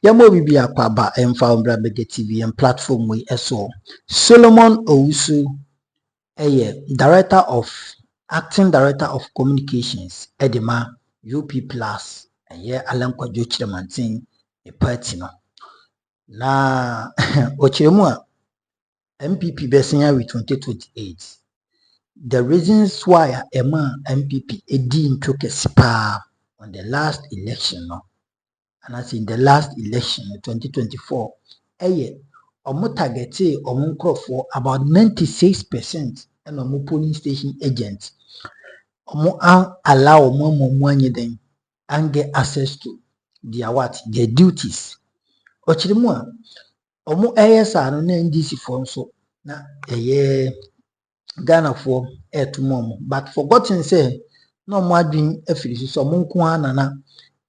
Yamo bibi akwaba emfa umbra bege TV and platform we eso. Solomon Owusu acting director of communications edema UP Plus Alankwa Jochiremantin a party no. Na ochiremu NPP besenya with 2028. The reasons why Emma NPP edi ntokesipa on the last election no. And as in the last election 2024 omo targete omo nkrofo about 96% and omo polling station agents omo allow omo anyeden and get access to their duties. Ochirimu omo ASA no na NDC for nso na Ghana for etumomo but forgotten say no mo adwin afiri so omo nko anana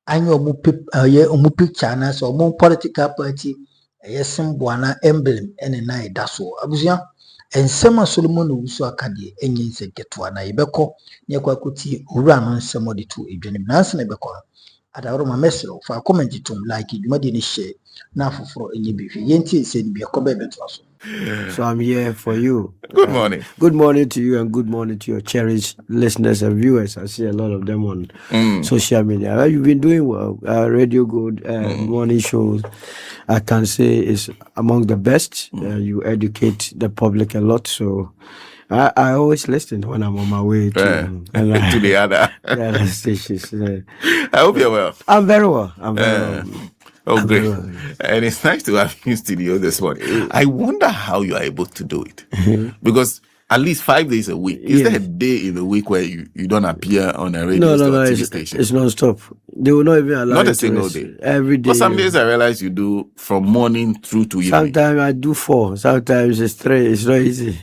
anya omo picture na so omo political party symbol na emblem ene na eda so abusua ensema Solomon Owusu akade enye nseketo na yebekọ ne kwakoti owura no nsemo de to edwanim na nse na yebekọ adawro ma mesro fa comment to like dwumade ne share na afoforo enye bihwe yenti se bi ekoba beto so. So I'm here for you. Good morning. Good morning to you and good morning to your cherished listeners and viewers. I see a lot of them on social media. You've been doing well. Radio Good, morning shows, I can say is among the best. You educate the public a lot. So I always listen when I'm on my way to the other stations. I hope you're well. I'm very well. I'm very well. Oh, great. And it's nice to have you in studio this morning. I wonder how you are able to do it. Because at least 5 days a week. Is there a day in the week where you don't appear on a radio TV station? It's non-stop. They will not even allow not a single day. Every day. But some days I realize you do from morning through to evening. Sometimes I do 4. Sometimes it's 3. It's not easy.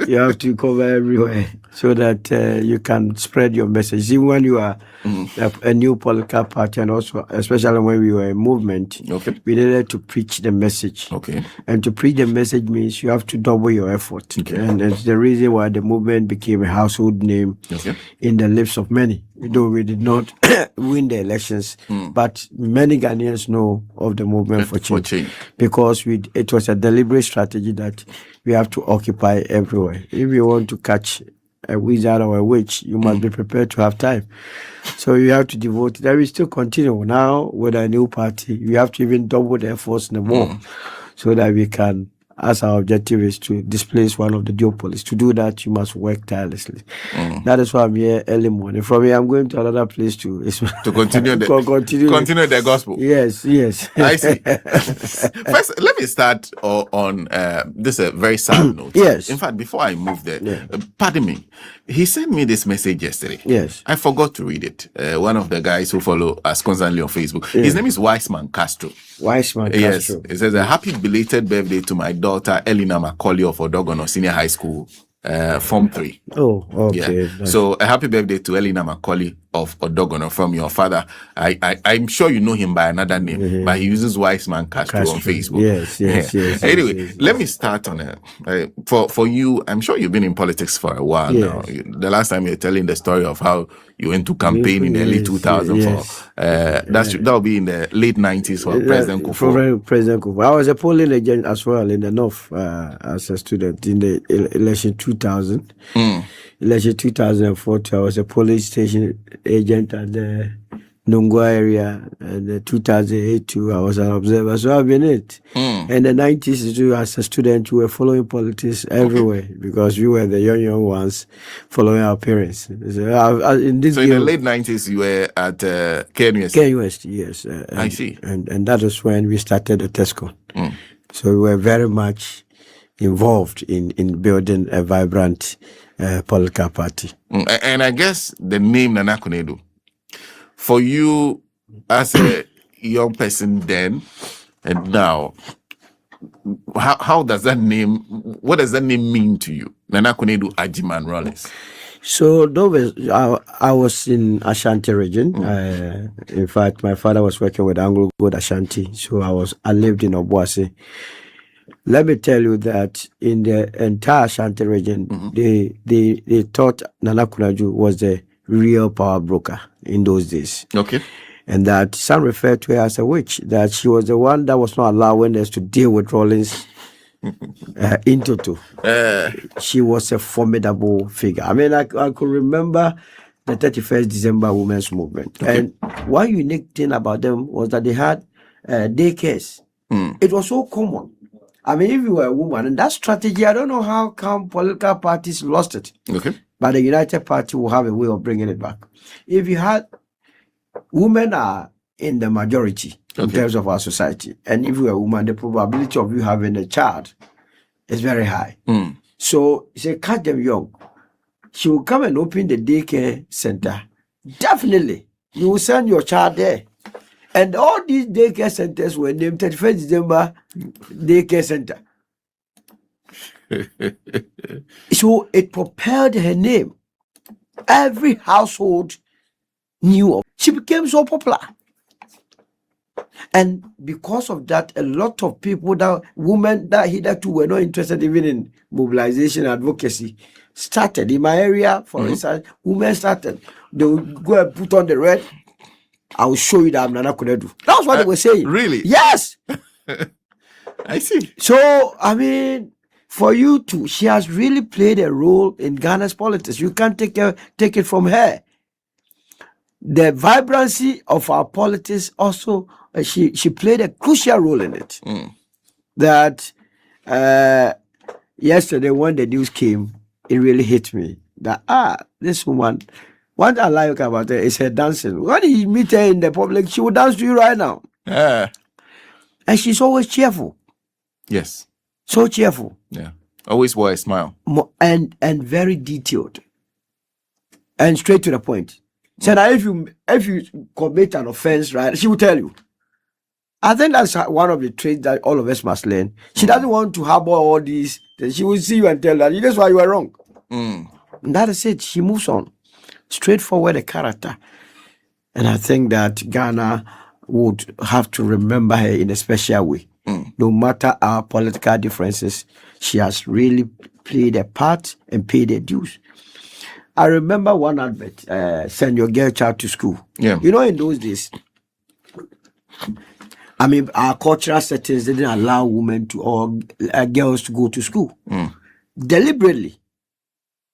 You have to cover everywhere so that you can spread your message. Even when you are a new political party, and also especially when we were a movement, we needed to preach the message. And to preach the message means you have to double your effort. And it's the reason why the movement became a household name in the lips of many. Though we did not win the elections, but many Ghanaians know of the movement for change. Because it was a deliberate strategy that we have to occupy everywhere. If you want to catch a wizard or a witch, you must be prepared to have time. So you have to devote. That will still continue now with a new party. We have to even double the efforts more so that we can. As our objective is to displace one of the duopolies. To do that, you must work tirelessly. That is why I'm here early morning. From here, I'm going to another place to continue continue the gospel. Yes. I see. First, let me start on this very sad note. Yes. In fact, before I move there, pardon me. He sent me this message yesterday. Yes. I forgot to read it. One of the guys who follow us constantly on Facebook. His name is Wiseman Castro. Yes. It says, a happy belated birthday to my daughter, Elena Macaulay of Odogono Senior High School, Form 3. Oh, okay. Yeah. So a happy birthday to Elena Macaulay of Odogono from your father. I'm sure you know him by another name, but he uses Wiseman Castro on Facebook. Yes. Anyway, let me start on for you. I'm sure you've been in politics for a while now. The last time you were telling the story of how you went to campaign in the early 2000 for that'll be in the late 90s for President Kufuor. President Kufuor. I was a polling agent as well in the North as a student in the election 2000. Election 2004, I was a police station agent at the Nungwa area, and the 2008 too, I was an observer. So I've been it. And the 90s too, as a student, we were following politics everywhere because we were the young ones following our parents. So in the late 90s, you were at KNUST? KNUST, yes. I see. And that was when we started the TESCO. So we were very much involved in building a vibrant political party. And I guess the name Nana Konadu, for you as a young person then and now, how does that name, what does that name mean to you? Nana Konadu Ajiman Rollins. So I was in Ashanti region. In fact, my father was working with Anglo Gold Ashanti. So I lived in Obuasi. Let me tell you that in the entire Ashanti region, they thought Nana Konadu was the real power broker in those days. and that some refer to her as a witch, that she was the one that was not allowing us to deal with Rawlings in toto. She was a formidable figure. I mean, I could remember the 31st December Women's Movement. Okay. And one unique thing about them was that they had daycares. It was so common. I mean, if you were a woman, and that strategy, I don't know how come political parties lost it. Okay. But the United Party will have a way of bringing it back. If you had, women are in the majority in terms of our society. And if you're a woman, the probability of you having a child is very high. So, say, catch them young. She will come and open the daycare center. Definitely, you will send your child there. And all these daycare centers were named 31st December Daycare Center. So it propelled her name. Every household knew of. She became so popular. And because of that, a lot of people, that women that hitherto were not interested even in mobilization and advocacy, started. In my area, for instance, women started. They would go and put on the red. I will show you that I'm Nana Kunedu. That's what they were saying. Really? Yes. I see. So, I mean, for you to, she has really played a role in Ghana's politics. You can't take it from her. The vibrancy of our politics also, she played a crucial role in it. That yesterday when the news came, it really hit me that this woman, what I like about her is her dancing. When you meet her in the public, she will dance to you right now. And she's always cheerful. Yes. So cheerful. Yeah. Always wore a smile. And very detailed. And straight to the point. So now if you commit an offense, right, she will tell you. I think that's one of the traits that all of us must learn. She doesn't want to harbor all these. She will see you and tell that that's why you are wrong. And that is it. She moves on. Straightforward a character. And I think that Ghana would have to remember her in a special way. No matter our political differences, she has really played a part and paid her dues. I remember one advert, send your girl child to school. Yeah. You know, in those days, I mean, our cultural settings didn't allow women to or girls to go to school. Deliberately,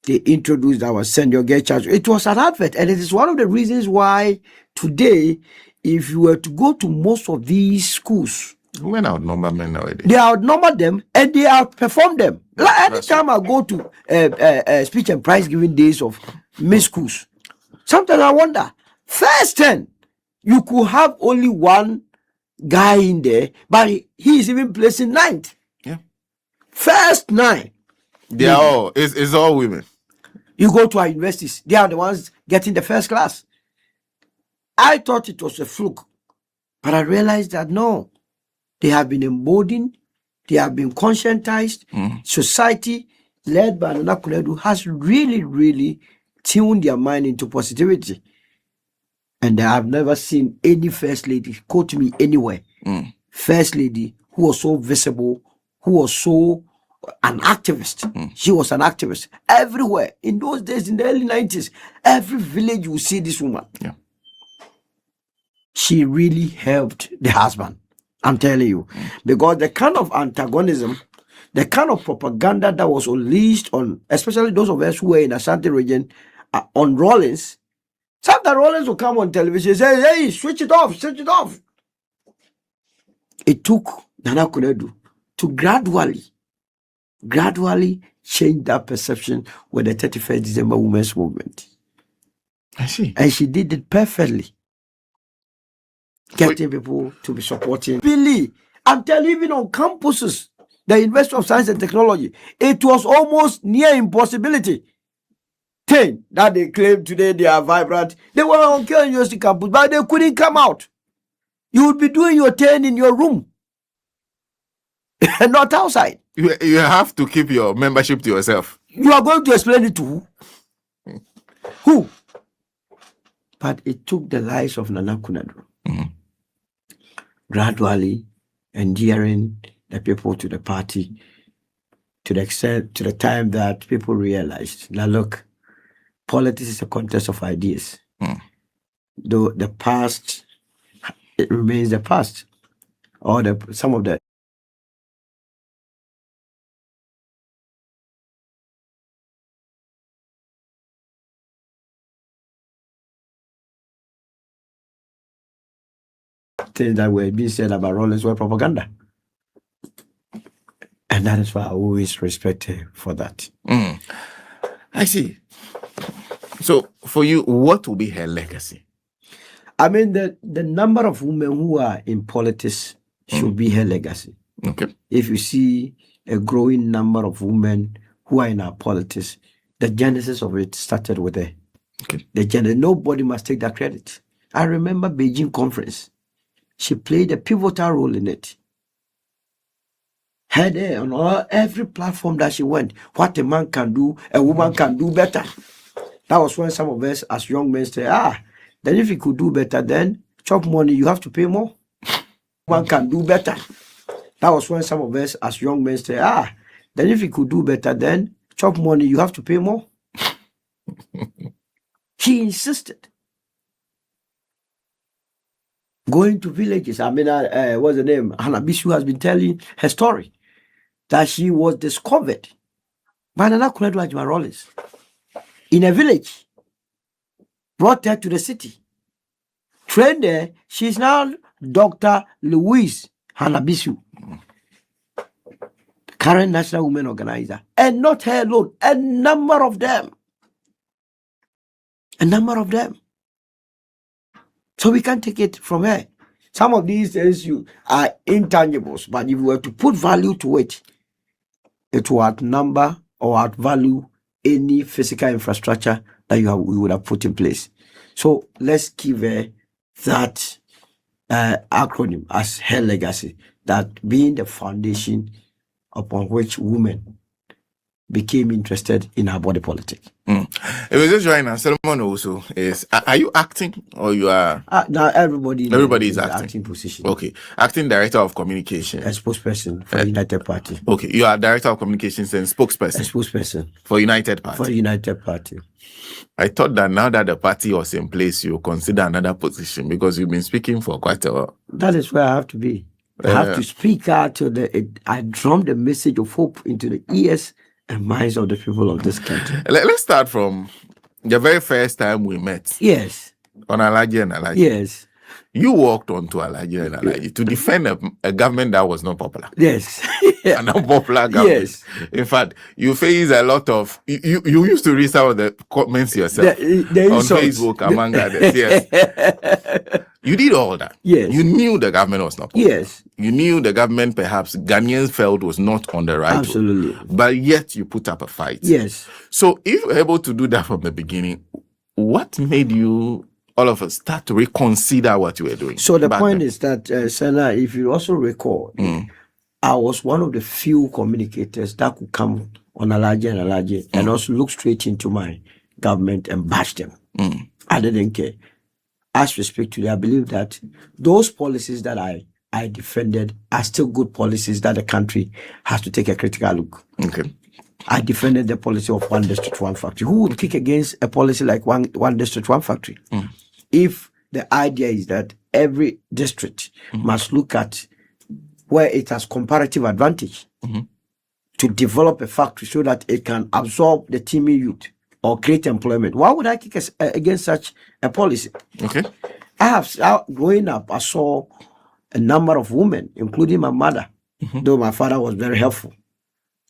they introduced our send your girl child. It was an advert, and it is one of the reasons why today, if you were to go to most of these schools, Women outnumber men nowadays. they outnumber them and they outperform them. Like anytime I go to speech and prize giving days of Miss schools, sometimes I wonder, first 10, you could have only one guy in there, but he is even placing 9th. Yeah. First 9. They are all, it's all women. You go to our universities, they are the ones getting the first class. I thought it was a fluke, but I realized that no. They have been emboldened. They have been conscientized. Society, led by Nana Kunedu, has really, really tuned their mind into positivity. And I have never seen any first lady, quote me anywhere, first lady who was so visible, who was so an activist. She was an activist everywhere. In those days, in the early 90s, every village you will see this woman. Yeah. She really helped the husband. I'm telling you, because the kind of antagonism, the kind of propaganda that was unleashed on, especially those of us who were in the Ashanti region, on Rawlings, sometimes Rawlings will come on television and say, hey, switch it off. It took Nana Kunedu to gradually change that perception with the 31st December Women's Movement. I see. And she did it perfectly. Getting people to be supporting. Really, I'm telling you, even on campuses, the University of Science and Technology, it was almost near impossibility. Thing that they claim today they are vibrant. They were on Kenya University campus, but they couldn't come out. You would be doing your turn in your room, and not outside. You have to keep your membership to yourself. You are going to explain it to who? Who? But it took the lives of Nana Kunedu. Gradually endearing the people to the party to the extent, to the time that people realized that look, politics is a contest of ideas. Though the past it remains the past, or some of the things that were being said about Rollins were propaganda. And that is why I always respect her for that. I see. So for you, what will be her legacy? I mean, the number of women who are in politics should be her legacy. Okay. If you see a growing number of women who are in our politics, the genesis of it started with her. Okay. Nobody must take that credit. I remember Beijing conference. She played a pivotal role in it. Had her on every platform that she went. What a man can do, a woman can do better. That was when some of us as young men say, then if you could do better, then chop money, you have to pay more. One can do better. That was when some of us as young men say, then if you could do better, then chop money, you have to pay more. She insisted. Going to villages. I mean, what's the name? Hannah Bishu has been telling her story that she was discovered by Nana Kunadu Ajima Rollins in a village, brought her to the city, trained there. She's now Dr. Louise Hannah Bishu, current National Women Organizer, and not her alone, a number of them. So we can't take it from her. Some of these things are intangibles, but if you were to put value to it, it will outnumber or outvalue any physical infrastructure that we would have put in place. So let's give her that acronym as her legacy, that being the foundation upon which women became interested in our body politic. It was just right now. Solomon also is. Are you acting or you are? Now everybody is acting position. Okay, acting director of communication, a spokesperson for United Party. Okay, you are director of communications and spokesperson. A spokesperson for United Party. For United Party. I thought that now that the party was in place, you consider another position because you've been speaking for quite a while. That is where I have to be. I have to speak out I drum the message of hope into the ears and minds of the people of this country. Let's start from the very first time we met. Yes. On Alaji and Alaji. Yes. You walked onto Alaji and Alaji to defend a government that was not popular. Yes. An unpopular government. Yes. In fact, you face a lot of... You used to read some of the comments yourself on Facebook, among others. Yes. You did all that. Yes. You knew the government was not popular. Yes. You knew the government perhaps Ghanaians felt was not on the right Absolutely. road. But yet you put up a fight. Yes. So if you were able to do that from the beginning, what made you all of us start to reconsider what you were doing? So the point is that, Senna, if you also recall, I was one of the few communicators that could come on Alaji and Alaji and also look straight into my government and bash them. I didn't care. As respectfully, I believe that those policies that I defended are still good policies that the country has to take a critical look. Okay. I defended the policy of one district, one factory. Who would kick against a policy like one district, one factory? If the idea is that every district must look at where it has comparative advantage to develop a factory so that it can absorb the teeming youth or create employment. Why would I kick against such a policy? Okay. Growing up, I saw a number of women, including my mother, though my father was very helpful,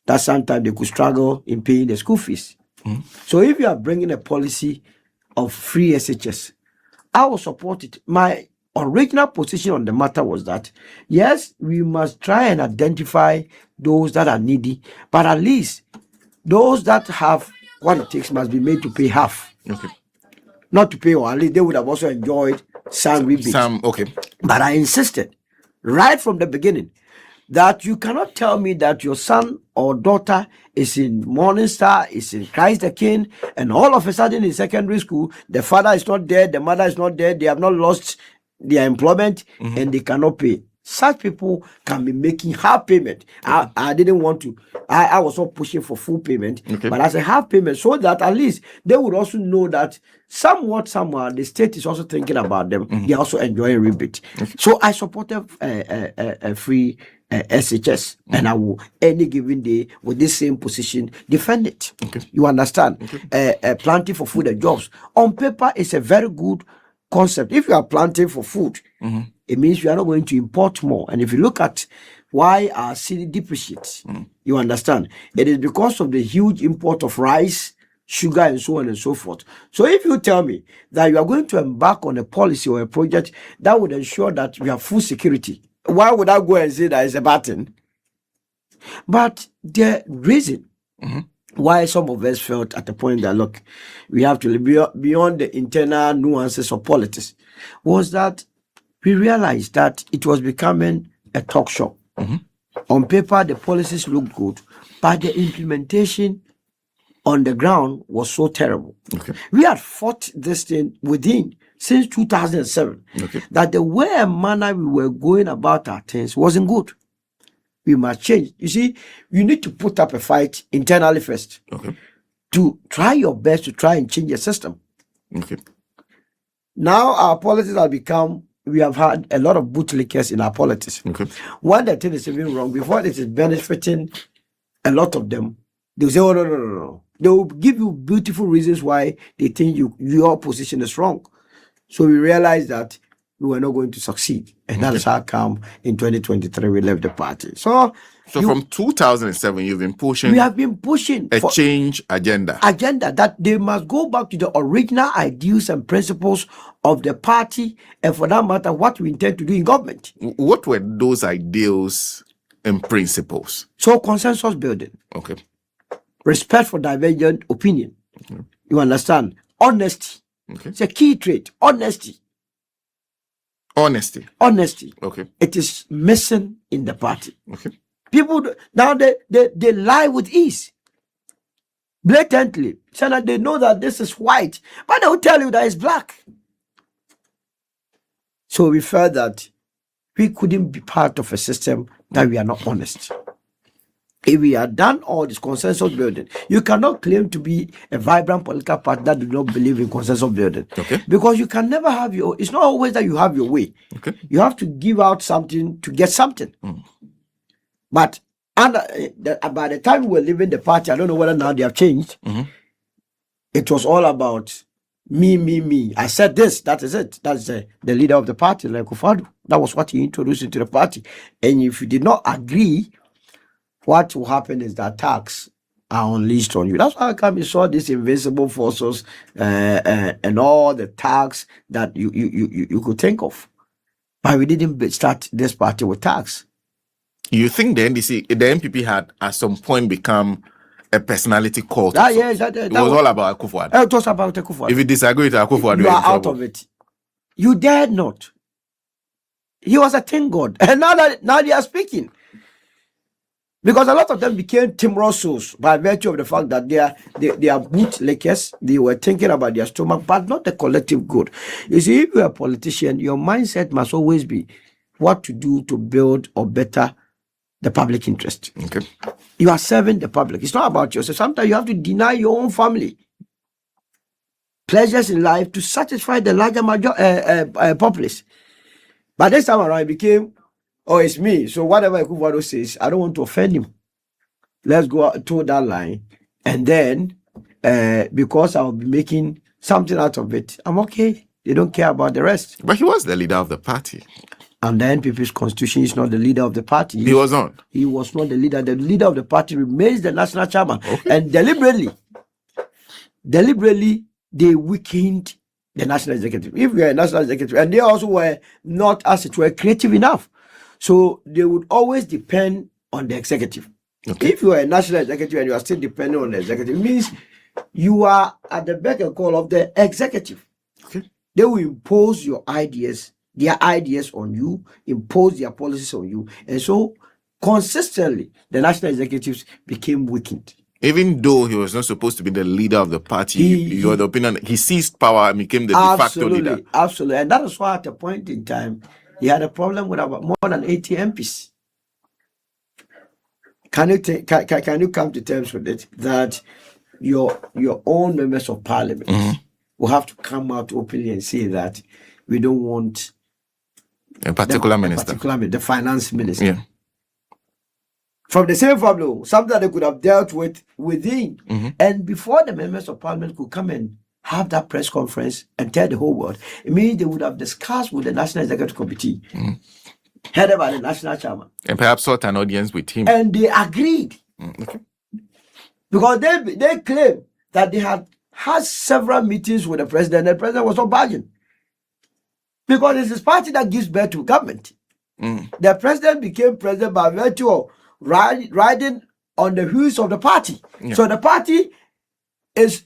that sometimes they could struggle in paying the school fees. So if you are bringing a policy of free SHS, I will support it. My original position on the matter was that, yes, we must try and identify those that are needy, but at least those that have what it takes must be made to pay half. Okay. Not to pay, or at least they would have also enjoyed some rebates. Okay. But I insisted right from the beginning that you cannot tell me that your son or daughter is in Morning Star, is in Christ the King, and all of a sudden in secondary school, the father is not there, the mother is not there, they have not lost their employment, and they cannot pay. such people can be making half payment. I didn't want to. I was not pushing for full payment, but as a half payment, so that at least they would also know that somehow the state is also thinking about them. They're also enjoying rebate. So I supported a free SHS, and I will any given day with this same position defend it. You understand? Planting for food and jobs on paper is a very good concept. If you are planting for food, it means you are not going to import more. And if you look at why our city depreciates, you understand, it is because of the huge import of rice, sugar, and so on and so forth. So if you tell me that you are going to embark on a policy or a project that would ensure that we have food security, why would I go and say that it's a bad thing? But the reason why some of us felt at the point that, look, we have to live beyond the internal nuances of politics was that we realized that it was becoming a talk show. On paper, the policies looked good, but the implementation on the ground was so terrible. We had fought this thing within since 2007, that the way and manner we were going about our things wasn't good. We must change. You see, you need to put up a fight internally first to try your best to try and change the system. Now our politics have become, we have had a lot of bootlickers in our politics. When the thing is even wrong, before it is benefiting a lot of them, they'll say, oh, no. They will give you beautiful reasons why they think your position is wrong. So we realized that we were not going to succeed. And that is how come in 2023 we left the party. So from 2007, you've been pushing. We have been pushing a change agenda. That they must go back to the original ideals and principles of the party, and for that matter, what we intend to do in government. What were those ideals and principles? So consensus building. Respect for divergent opinion. You understand? Honesty. It's a key trait. Honesty. It is missing in the party. People now they lie with ease, blatantly, so that they know that this is white, but they will tell you that it's black. So we felt that we couldn't be part of a system that we are not honest. If we had done all this consensus building, you cannot claim to be a vibrant political party that do not believe in consensus building. Because you can never have it's not always that you have your way. You have to give out something to get something. But by the time we were leaving the party, I don't know whether now they have changed. It was all about me. I said this, that is it. That's the leader of the party, like Kufadu. That was what he introduced into the party. And if you did not agree, what will happen is that attacks are unleashed on you. That's why I come and saw these invincible forces and all the tax that you could think of. But we didn't start this party with tax. You think the NPP had at some point become a personality cult? Yes, it was all about Akufo-Addo. It was about Akufo-Addo. If you disagree with Akufo-Addo, you are out of it. You dared not. He was a thing god. And now they are speaking. Because a lot of them became timorosos by virtue of the fact that they are bootlickers. They were thinking about their stomach, but not the collective good. You see, if you're a politician, your mindset must always be what to do to build or better the public interest. You are serving the public. It's not about yourself. Sometimes you have to deny your own family pleasures in life to satisfy the larger populace. But this time around, it became, oh, it's me. So whatever Akufo-Addo says, I don't want to offend him. Let's go to that line. And then, because I'll be making something out of it, I'm okay. They don't care about the rest. But he was the leader of the party. And the NPP's constitution is not the leader of the party. He was not. He was not the leader. The leader of the party remains the national chairman. And deliberately, they weakened the national executive. If we are a national executive, and they also were not, as it were, creative enough. So they would always depend on the executive. If you are a national executive and you are still depending on the executive, it means you are at the beck and call of the executive. They will impose their ideas on you, impose their policies on you. And so consistently, the national executives became weakened. Even though he was not supposed to be the leader of the party, you had the opinion he seized power and became the de facto leader. Absolutely. And that is why at a point in time, he had a problem with about more than 80 MPs. Can you come to terms with it that your own members of parliament will have to come out openly and say that we don't want a particular minister, the finance minister? Yeah. From the same family, something that they could have dealt with within. And before the members of parliament could come and have that press conference and tell the whole world, it means they would have discussed with the National Executive Committee, headed by the national chairman. And perhaps sought an audience with him. And they agreed. Okay. Because they claim that they had several meetings with the president. The president was not budging. Because it's his party that gives birth to government. The president became president by virtue of riding on the wheels of the party. Yeah. So the party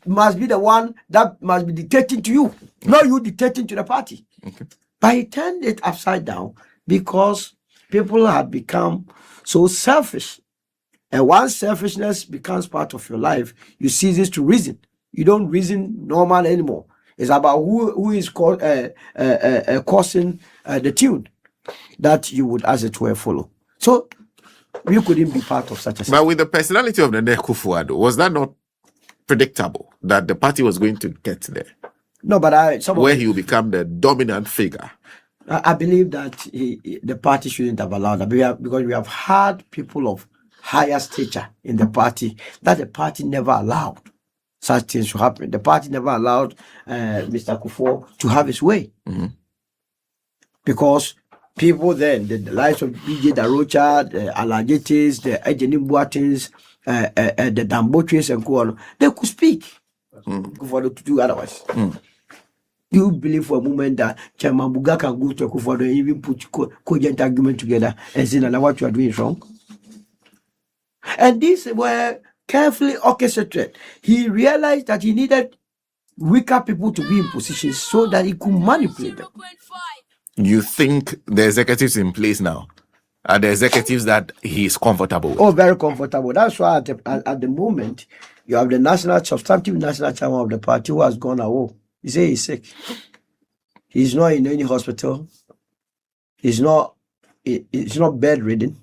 must be the one that must be dictating to you, not you dictating to the party. Okay. But he turned it upside down because people had become so selfish. And once selfishness becomes part of your life, you cease to reason. You don't reason normal anymore. It's about who is causing the tune that you would, as it were, follow. So you couldn't be part of such a thing. But with the personality of the Kufuor, was that not predictable that the party was going to get there? No, but where he will become the dominant figure. I believe that the party shouldn't have allowed that because we have had people of higher stature in the party that the party never allowed such things to happen. The party never allowed Mr. Kufuor to have his way. Because people then, the likes of BJ Darocha, the Alajetes, the Ejenim Boatins, the Dambotres and so on, they could speak for to do otherwise. You believe for a moment that Chairman Buga can go to Kufuor and even put cogent argument together and say that what you are doing is wrong? And these were carefully orchestrated. He realized that he needed weaker people to be in positions so that he could manipulate them. You think the executives in place now are the executives that he is comfortable with? Oh, very comfortable. That's why at the moment, you have the substantive national chairman of the party who has gone away. He says he's sick. He's not in any hospital. He's not bedridden.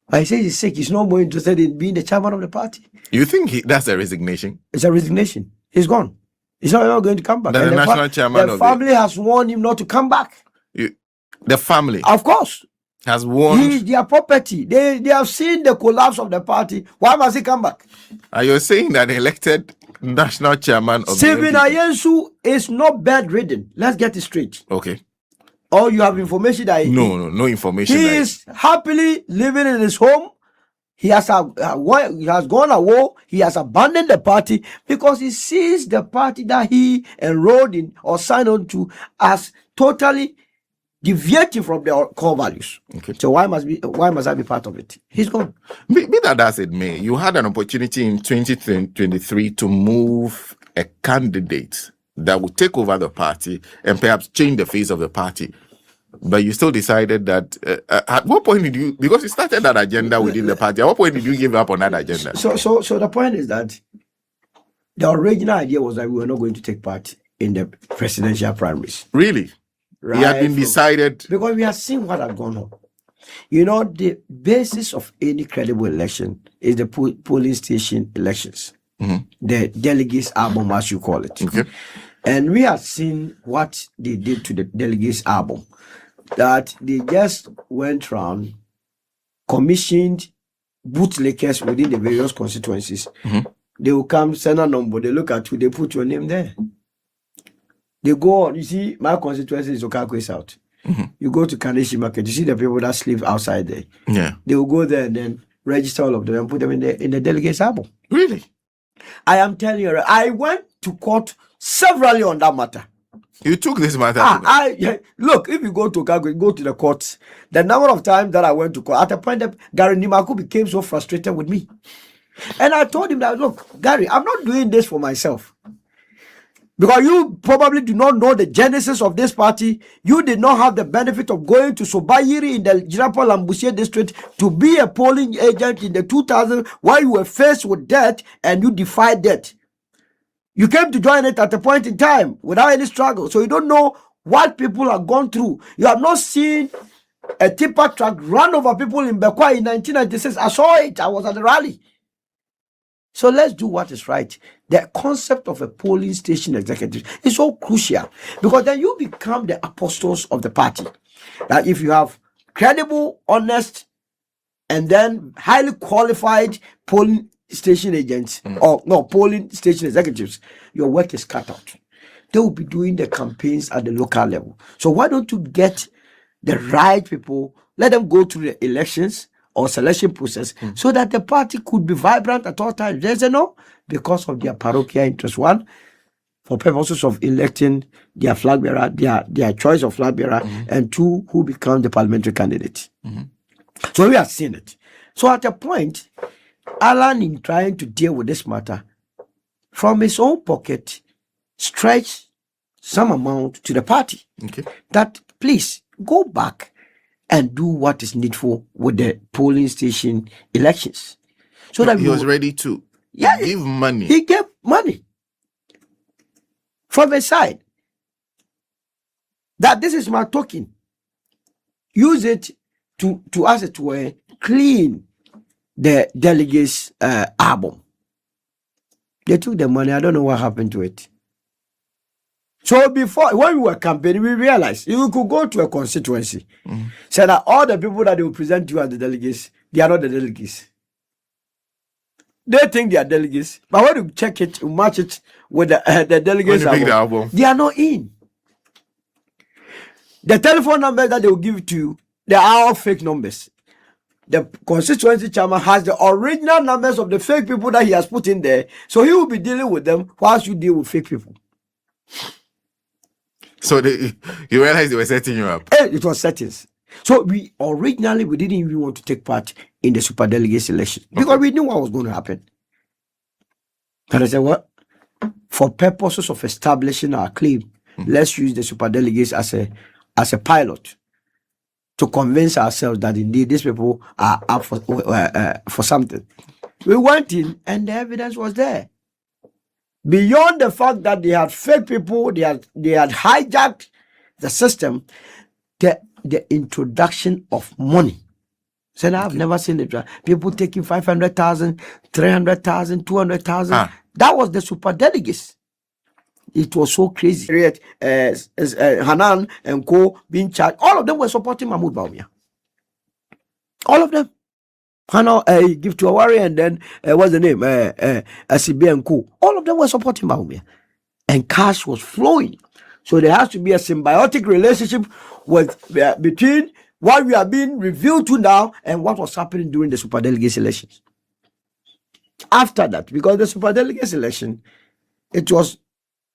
But he says he's sick. He's not more interested in being the chairman of the party. You think that's a resignation? It's a resignation. He's gone. He's not going to come back. The national chairman the family has warned him not to come back. The family? Of course. Has warned? He is their property. They have seen the collapse of the party. Why must he come back? Are you saying that the elected national chairman of Stephen Ayensu is not bedridden. Let's get it straight. Okay. Or you have information that no information. He is happily living in his home. He has gone away. He has abandoned the party because he sees the party that he enrolled in or signed on to as totally deviating from their core values. Okay. So why must I be part of it? He's gone. Be that as it may, you had an opportunity in 2023 to move a candidate that would take over the party and perhaps change the face of the party. But you still decided that at what point did you, because you started that agenda within the party, at what point did you give up on that agenda? So the point is that the original idea was that we were not going to take part in the presidential primaries. Really? Right. It had been decided. Because we have seen what had gone on. You know, the basis of any credible election is the polling station elections. The delegates album, as you call it. Okay. And we have seen what they did to the delegates album. That they just went around, commissioned bootlickers within the various constituencies. They will come, send a number, they look at you, they put your name there. They go on, you see, my constituency is Okakwe South. You go to Kaneshi Market, you see the people that sleep outside there. Yeah. They will go there and then register all of them and put them in the delegates album. Really? I am telling you, I went to court severally on that matter. You took this matter. Look, if you go to Okakwe, go to the courts. The number of times that I went to court, at a point that Gary Nimaku became so frustrated with me. And I told him that, look, Gary, I'm not doing this for myself. Because you probably do not know the genesis of this party. You did not have the benefit of going to Sobayiri in the Jirapa Lambusie district to be a polling agent in the 2000 while you were faced with death and you defied death. You came to join it at a point in time without any struggle. So you don't know what people have gone through. You have not seen a tipper truck run over people in Bekwa in 1996. I saw it. I was at the rally. So let's do what is right. The concept of a polling station executive is so crucial, because then you become the apostles of the party. That if you have credible, honest, and then highly qualified polling station agents, or no, polling station executives, your work is cut out. They will be doing the campaigns at the local level. So why don't you get the right people, let them go through the elections or selection process, so that the party could be vibrant at all times? There's no, because of their parochial interest. One, for purposes of electing their flag bearer, their choice of flag bearer, and two, who become the parliamentary candidate. So we have seen it. So at a point, Alan, in trying to deal with this matter, from his own pocket, stretch some amount to the party. Okay. That please go back and do what is needful with the polling station elections. So that he was ready to give money. He gave money from his side. That this is my token. Use it to as it were, clean the delegates' album. They took the money. I don't know what happened to it. So before, when we were campaigning, we realized you could go to a constituency, say that all the people that they will present to you as the delegates, they are not the delegates. They think they are delegates, but when you check it, you match it with the delegates, album, they are not in. The telephone numbers that they will give to you, they are all fake numbers. The constituency chairman has the original numbers of the fake people that he has put in there, so he will be dealing with them whilst you deal with fake people. So you realize they were setting you up? It was settings. So we didn't even want to take part in the super delegates election, because we knew what was going to happen. And I said, what? For purposes of establishing our claim, let's use the super delegates as a pilot to convince ourselves that indeed these people are up for something. We went in and the evidence was there. Beyond the fact that they had fake people, they had hijacked the system, the introduction of money. So I've never seen it. People taking 500,000, 300,000, 200,000. That was the super delegates. It was so crazy. Hanan and Co being charged. All of them were supporting Mahmoud Bawumia. All of them. Hanan give to Awari, and then what's the name? ACB and Co. All of them were supporting Bawumia. And cash was flowing. So there has to be a symbiotic relationship between what we are being revealed to now and what was happening during the super delegates elections. After that, because the super delegates election, it was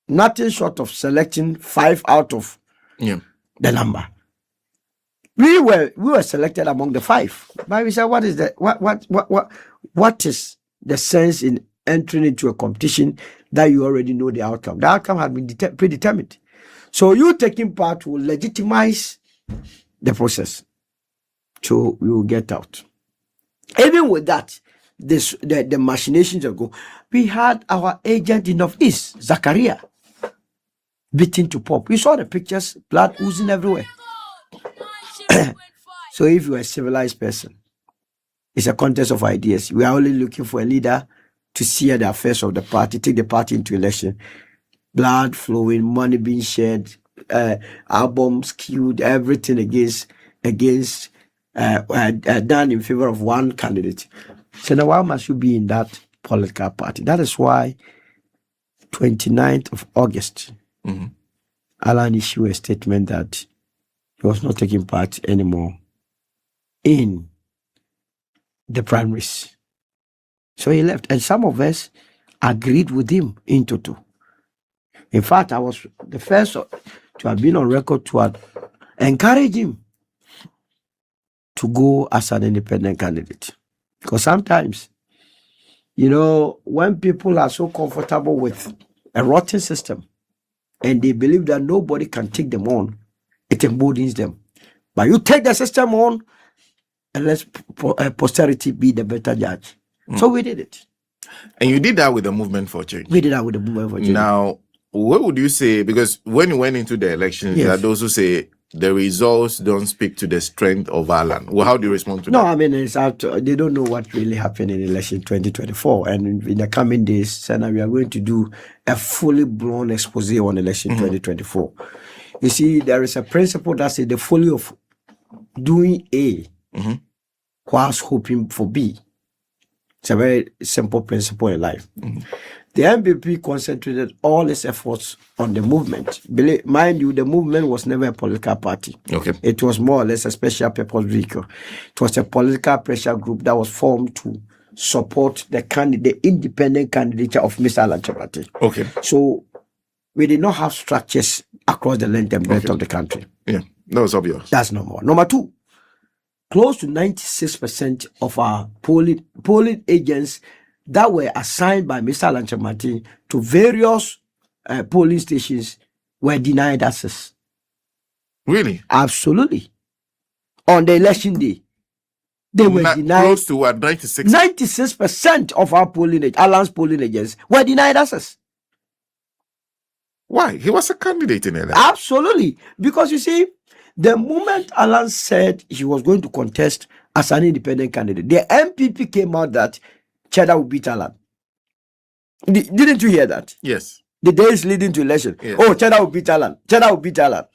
nothing short of selecting 5 out of the number. We were selected among the 5. But we said, what is the sense in entering into a competition that you already know the outcome? The outcome had been predetermined. So you taking part will legitimize the process. So we will get out. Even with that, the machinations ago, we had our agent in of East, Zachariah, beaten to pulp. We saw the pictures, blood oozing everywhere. So if you're a civilized person, it's a contest of ideas. We are only looking for a leader to steer the affairs of the party, take the party into election. Blood flowing, money being shared, albums killed, everything against done in favor of one candidate. So now why must you be in that political party? That is why 29th of August, Alan issued a statement that he was not taking part anymore in the primaries. So he left, and some of us agreed with him in total. In fact, I was the first to have been on record to encourage him to go as an independent candidate. Because sometimes, when people are so comfortable with a rotten system and they believe that nobody can take them on, it emboldens them. But you take the system on and let posterity be the better judge. So we did it. And you did that with the Movement for Change. We did that with the Movement for Change. Now, what would you say? Because when you went into the elections, Yes. there are those who say the results don't speak to the strength of Alan. Well, how do you respond to No, that? I mean, it's out. They don't know what really happened in election 2024. And in the coming days, Senna, we are going to do a fully blown expose on election 2024. You see, there is a principle that says the folly of doing A whilst hoping for B. It's a very simple principle in life. The NPP concentrated all its efforts on the movement. Mind you, the movement was never a political party. Okay. It was more or less a special purpose vehicle. It was a political pressure group that was formed to support the independent candidature of Mr. Alan Kyerematen. Okay. So we did not have structures across the length and breadth of the country. Yeah, that was obvious. That's number one. Number two, close to 96% of our polling agents that were assigned by Mr. Alan Kyerematen to various polling stations were denied access. Really? Absolutely. On the election day, they were denied. Close to what, 96? 96% of our Alan's polling agents were denied access. Why? He was a candidate in election. Absolutely. Because you see, the moment Alan said he was going to contest as an independent candidate, the NPP came out that Cheddar would beat Alan. Didn't you hear that? Yes. The days leading to election. Yes. Oh, Cheddar will beat Alan. Cheddar will beat Alan.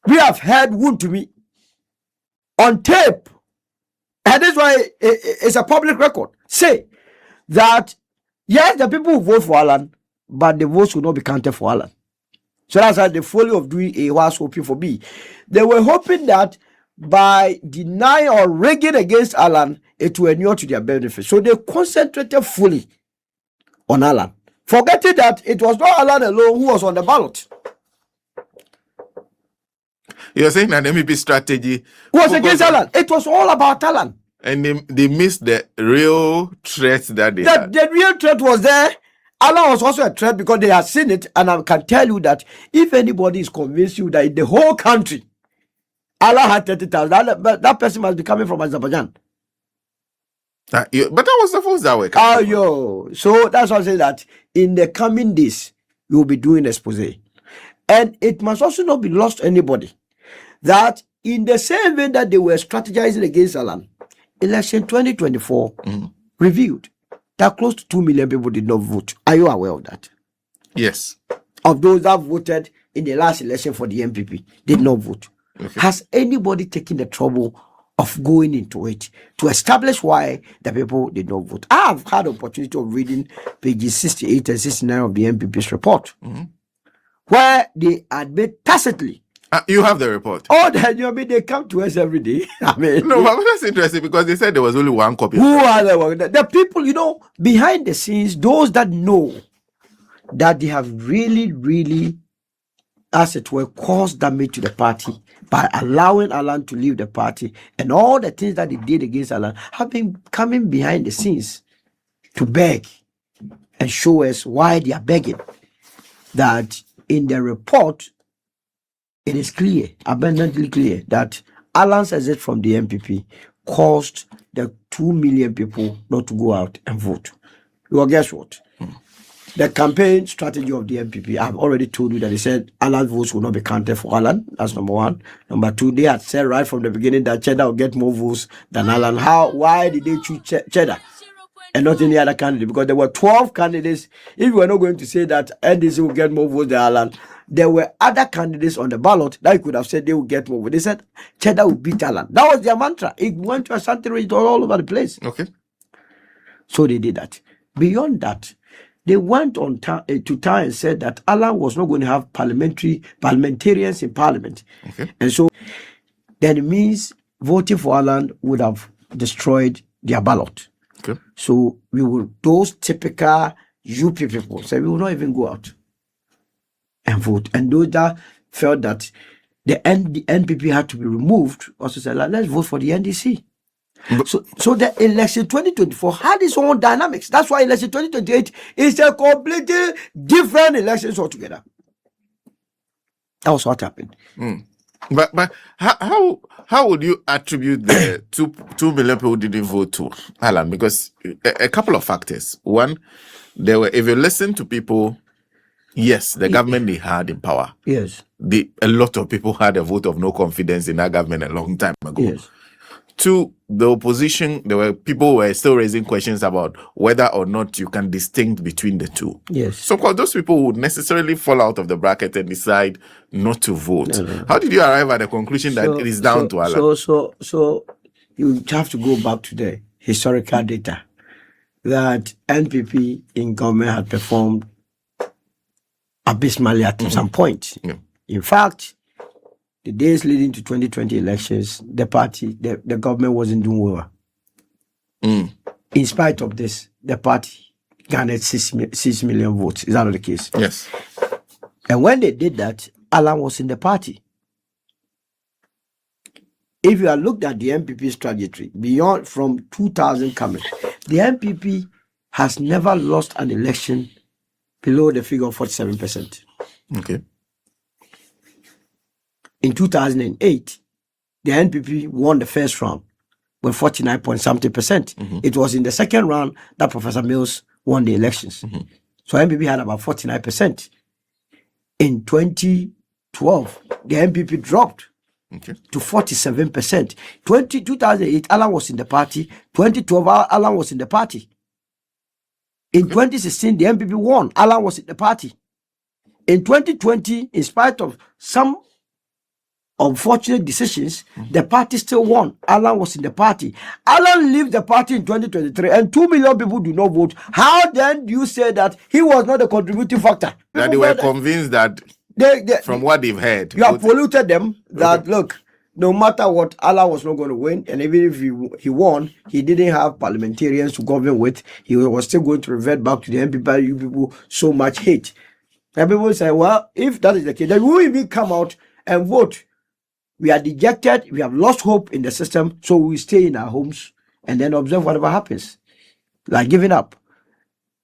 We have heard wound to me on tape. And that's why it's a public record. Say that, yes, the people who vote for Alan, but the votes will not be counted for Alan. So that's why the folly of doing A was hoping for B. They were hoping that by denying or rigging against Alan, it will inure to their benefit. So they concentrated fully on Alan, forgetting that it was not Alan alone who was on the ballot. You're saying that NPP strategy Was against Alan. It was all about Alan. And they missed the real threat that they had. The real threat was there. Alan was also a threat because they had seen it, and I can tell you that if anybody is convinced you that in the whole country, Alan had 30,000, that person must be coming from Azerbaijan. But that was the first that way. So that's why I say that in the coming days, we will be doing expose. And it must also not be lost to anybody that in the same way that they were strategizing against Alan, election 2024 revealed that close to 2 million people did not vote. Are you aware of that? Yes. Of those that voted in the last election for the NPP did not vote. Okay. Has anybody taken the trouble of going into it to establish why the people did not vote? I have had the opportunity of reading pages 68 and 69 of the NPP's report, where they admit tacitly. You have the report. Oh, then they come to us every day. I mean, No, but that's interesting because they said there was only one copy. Who are the people, behind the scenes, those that know that they have really, really, as it were, caused damage to the party by allowing Alan to leave the party, and all the things that they did against Alan have been coming behind the scenes to beg and show us why they are begging. That in the report, it is clear, abundantly clear, that Alan's exit from the NPP caused the 2 million people not to go out and vote. Well, guess what? The campaign strategy of the NPP, I've already told you that they said Alan's votes will not be counted for Alan. That's number one. Number two, they had said right from the beginning that Cheddar will get more votes than Alan. Why did they choose Cheddar and not any other candidate? Because there were 12 candidates. If you were not going to say that NDC will get more votes than Alan, there were other candidates on the ballot that you could have said they will get more votes. They said Cheddar will beat Alan. That was their mantra. It went to Ashanti region all over the place. Okay. So they did that. Beyond that, they went on to town and said that Alan was not going to have parliamentarians in parliament. Okay. And so then it means voting for Alan would have destroyed their ballot. Okay. So those typical UP people said we will not even go out and vote. And those that felt that the NPP had to be removed also said, let's vote for the NDC. So the election 2024 had its own dynamics. That's why election 2028 is a completely different elections altogether. That was what happened. But how would you attribute the 2 million people who didn't vote to Alan? Because a couple of factors. One, if you listen to people Yes, the government they had in power. Yes. A lot of people had a vote of no confidence in that government a long time ago. Yes. To the opposition, there were people who were still raising questions about whether or not you can distinct between the two. Yes. So, of course, those people would necessarily fall out of the bracket and decide not to vote. No. How did you arrive at the conclusion that it is down to Allah? So you have to go back to the historical data that NPP in government had performed abysmally at some point. Yeah. In fact, the days leading to 2020 elections, the government wasn't doing well. In spite of this, the party garnered 6 million votes. Is that not the case? Yes. And when they did that, Alan was in the party. If you have looked at the NPP's trajectory beyond from 2000 coming, the NPP has never lost an election below the figure of 47%. Okay. In 2008, the NPP won the first round with 49.something%. It was in the second round that Professor Mills won the elections. So NPP had about 49%. In 2012, the NPP dropped to 47%. 2008, Alan was in the party. 2012, Alan was in the party. In 2016, the NPP won. Alan was in the party. In 2020, in spite of some unfortunate decisions, the party still won. Alan was in the party. Alan left the party in 2023 and 2 million people do not vote. How then do you say that he was not a contributing factor? That they were convinced that from what they've heard. You have polluted them that, look, no matter what, Alan was not going to win. And even if he won, he didn't have parliamentarians to govern with. He was still going to revert back to the NPP. You people so much hate. And people say, well, if that is the case, then we will even come out and vote. We are dejected. We have lost hope in the system. So we stay in our homes and then observe whatever happens. Like giving up.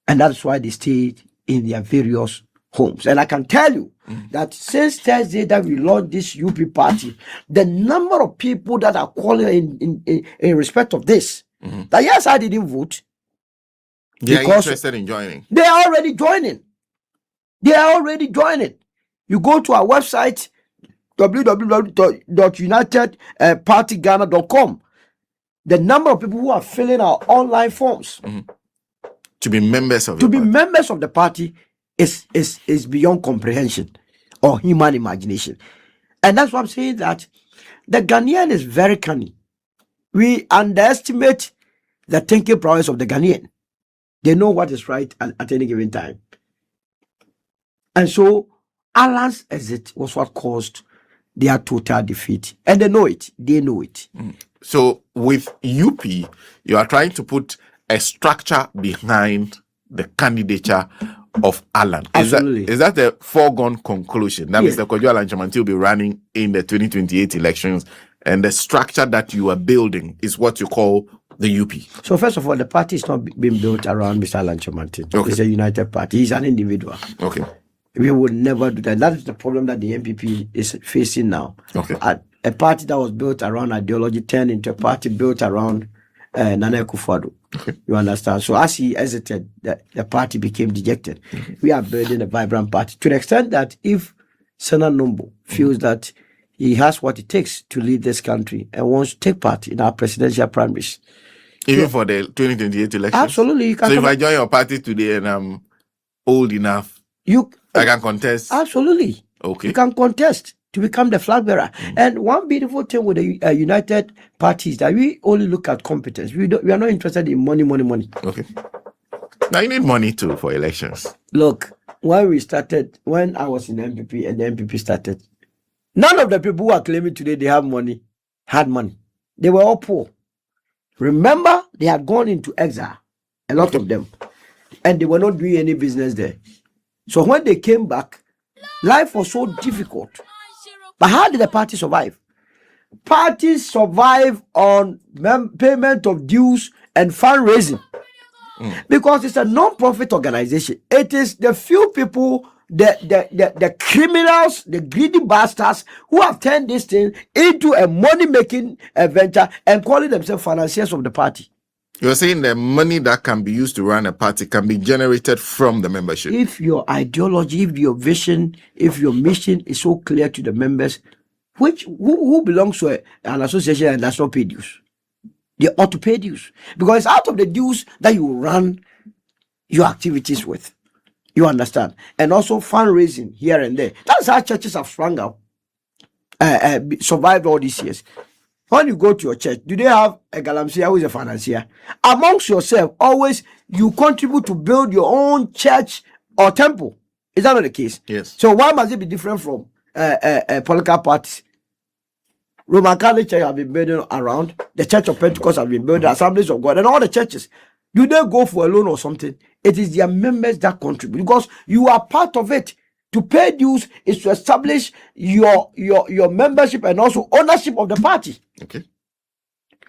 And that's why they stayed in their various homes. And I can tell you that since Thursday that we launched this UP party, the number of people that are calling in respect of this, that yes, I didn't vote. They are interested in joining. They are already joining. They are already joining. You go to our website, www.unitedpartyghana.com. The number of people who are filling our online forms to be members of the party is beyond comprehension or human imagination. And that's why I'm saying that the Ghanaian is very cunning. We underestimate the thinking prowess of the Ghanaian. They know what is right at any given time. And so Alan's exit was what caused their total defeat. And they know it. They know it. So with UP, you are trying to put a structure behind the candidature of Alan. Absolutely. Is that a foregone conclusion that Mr. Kojo Alan Chamanti will be running in the 2028 elections, and the structure that you are building is what you call the UP? So first of all, the party is not being built around Mr. Alan Chamanti. Okay. It's a united party. He's an individual. Okay. We would never do that. That is the problem that the NPP is facing now. Okay. A party that was built around ideology turned into a party built around Nana Akufo-Addo. Okay. You understand? So as he exited, the party became dejected. We are building a vibrant party to the extent that if Senator Nombo feels that he has what it takes to lead this country and wants to take part in our presidential primaries, even for the 2028 elections? Absolutely. So if I join your party today and I'm old enough, I can contest? Absolutely. Okay. You can contest to become the flag bearer. And one beautiful thing with the united party is that we only look at competence. We are not interested in money. Okay. Now you need money too for elections. Look, when I was in NPP and the NPP started, none of the people who are claiming today they have money had money. They were all poor. Remember, they had gone into exile, a lot of them, and they were not doing any business there. So when they came back, life was so difficult. But how did the party survive? Parties survive on payment of dues and fundraising. Because it's a non-profit organization. It is the few people, the criminals, the greedy bastards who have turned this thing into a money-making venture and calling themselves financiers of the party. You're saying the money that can be used to run a party can be generated from the membership. If your ideology, if your vision, if your mission is so clear to the members, who belongs to an association and does not pay dues? They ought to pay dues, because it's out of the dues that you run your activities with. You understand? And also fundraising here and there. That's how churches have sprung out, survived all these years. When you go to your church, do they have a galamsey who is a financier? Amongst yourself, always you contribute to build your own church or temple. Is that not the case? Yes. So why must it be different from political parties? Roman Catholic Church have been building around, the Church of Pentecost have been building, Assemblies of God, and all the churches. Do they go for a loan or something? It is their members that contribute, because you are part of it. To pay dues is to establish your membership and also ownership of the party. Okay.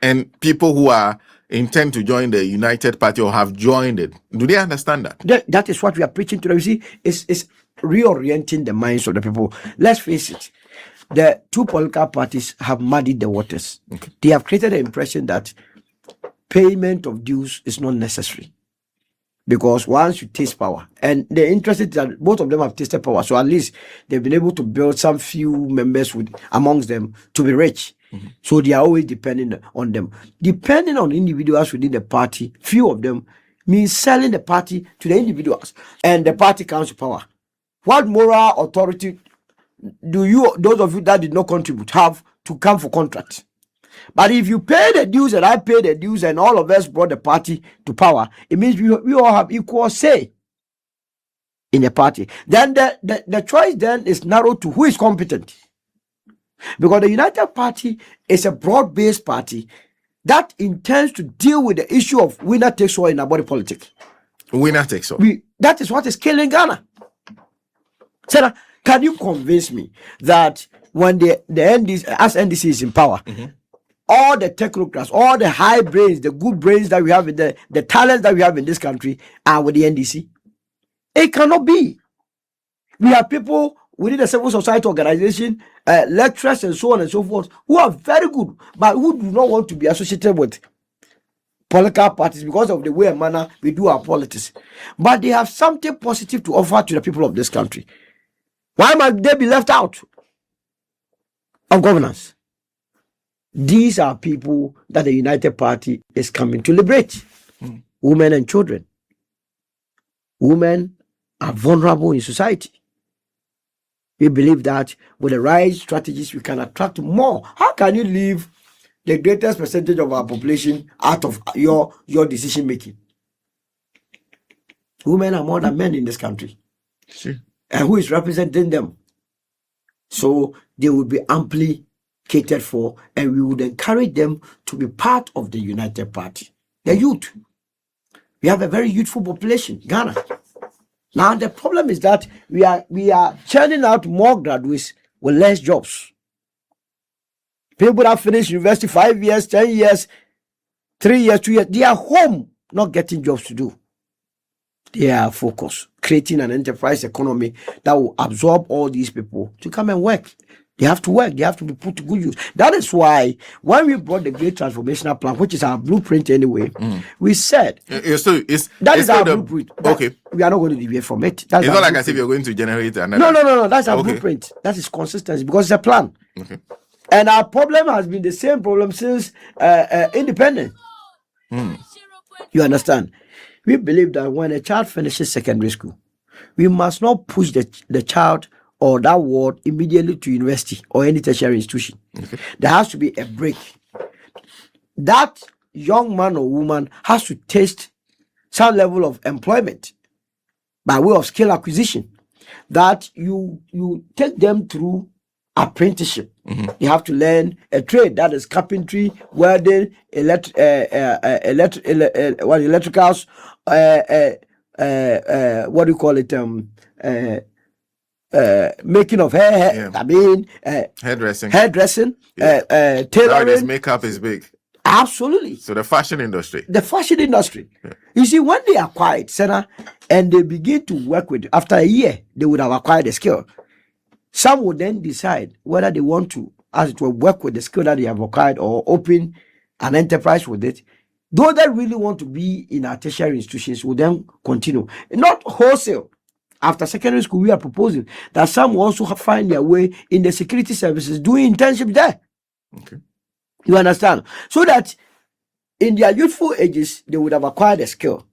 And people who are intend to join the United Party or have joined it, do they understand that? That is what we are preaching to them. You see, it's reorienting the minds of the people. Let's face it, the two political parties have muddied the waters. Okay. They have created the impression that payment of dues is not necessary, because once you taste power, and the interest is that both of them have tasted power, so at least they've been able to build some few members amongst them to be rich. So they are always depending on them. Depending on individuals within the party, few of them, means selling the party to the individuals, and the party comes to power. What moral authority do you, those of you that did not contribute, have to come for contracts? But if you pay the dues and I pay the dues and all of us brought the party to power, it means we all have equal say in the party. Then the choice then is narrowed to who is competent. Because the United Party is a broad-based party that intends to deal with the issue of winner takes all in our body politics. Winner takes all. That is what is killing Ghana. Sarah, can you convince me that when the NDC, as NDC is in power, all the technocrats, all the high brains, the good brains that we have in the talents that we have in this country are with the NDC? It cannot be. We have people within the civil society organization, lecturers and so on and so forth, who are very good, but who do not want to be associated with political parties because of the way and manner we do our politics. But they have something positive to offer to the people of this country. Why must they be left out of governance? These are people that the United Party is coming to liberate. Women and children. Women are vulnerable in society. We believe that with the right strategies, we can attract more. How can you leave the greatest percentage of our population out of your decision making? Women are more than men in this country. Sure. And who is representing them? So they will be amply catered for, and we would encourage them to be part of the United Party. The youth. We have a very youthful population, Ghana. Now the problem is that we are churning out more graduates with less jobs. People that finish university 5 years, 10 years, 3 years, 2 years, they are home not getting jobs to do. They are focused, creating an enterprise economy that will absorb all these people to come and work. They have to work. They have to be put to good use. That is why when we brought the Great Transformational Plan, which is our blueprint anyway, we said that is our blueprint. Okay. We are not going to deviate from it. It's not like as if you're going to generate another. No. That's our blueprint. That is consistency, because it's a plan. Okay. And our problem has been the same problem since independence. You understand? We believe that when a child finishes secondary school, we must not push the child or that ward immediately to university or any tertiary institution. Okay. There has to be a break. That young man or woman has to taste some level of employment by way of skill acquisition, that you take them through apprenticeship. You have to learn a trade, that is carpentry, welding, electricals, what do you call it? Making of hair. I mean, hairdressing. Tailoring. Nowadays, makeup is big. Absolutely. So the fashion industry. Yeah. You see, when they acquire Senna, and they begin to work with, after a year, they would have acquired the skill. Some would then decide whether they want to, as it will, work with the skill that they have acquired or open an enterprise with it. Those that really want to be in our tertiary institutions will then continue. Not wholesale. After secondary school, we are proposing that some will also find their way in the security services, doing internship there. Okay. You understand? So that in their youthful ages, they would have acquired a skill.